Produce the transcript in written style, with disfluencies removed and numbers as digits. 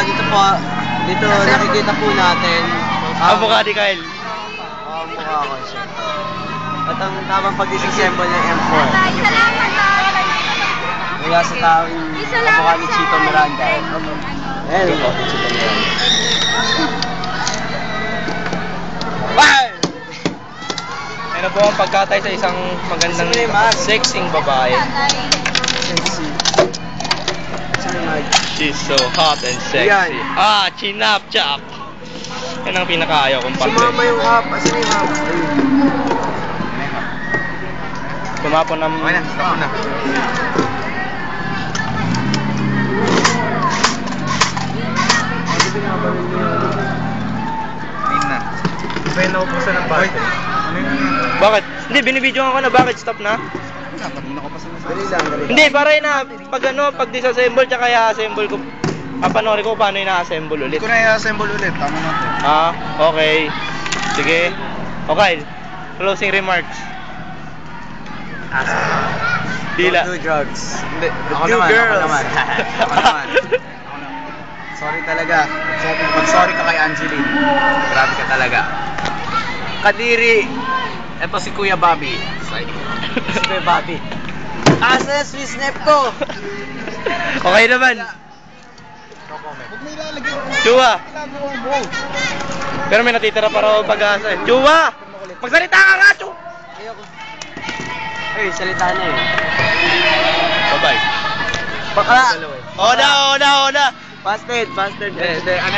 dito po, dito nakikita po natin Ang mukha ni Kyle. ang mukha ko siya. At ang tamang pag-disassemble ng M4 mula sa taong mukha ni Chito Miranda. Ayan po, Chito Miranda. Bye! Ano po ang pagkatay sa isang magandang sexing babae? Sexy. Sino mag? She's so hot and sexy. Yan. Ah, chinap-chap. Yan ang pinakaayaw kong parte. Sumama yung hap. Asan yung hap? Tumapon ng... Okay na, stop na. Ayun na. Iba yung naupusan ng bate. Ano yun? Bakit? Hindi, binibidyoan ko na. Bakit? Stop na? Kanina ko pa sa dali lang, dali lang. Hindi, para na. Pag ano, pag disassemble, tsaka i-assemble ko. Papanoorin ko paano i-assemble ulit. Hindi ko na i-assemble ulit. Tama na to. Ah, okay. Sige. Okay. Closing remarks. Dila. Don't do drugs. Hindi. Ako Do naman, girls. ako naman. Ako naman. Sorry talaga. Mag-sorry ka kay Angeline. Grabe ka talaga. Kadiri. Ito si Kuya Bobby. Si Kuya Bobby. Asa Swiss Nep ko. Okay naman. Huwag may ilalagay. Chua. Ginagawa mo. Pero may natitira para ako pag-asa eh. Chua! Magsalita ka nga, Chu! Ayoko. Ay, salita na eh. Bye-bye. Bakla. Oda! Fasted. Ano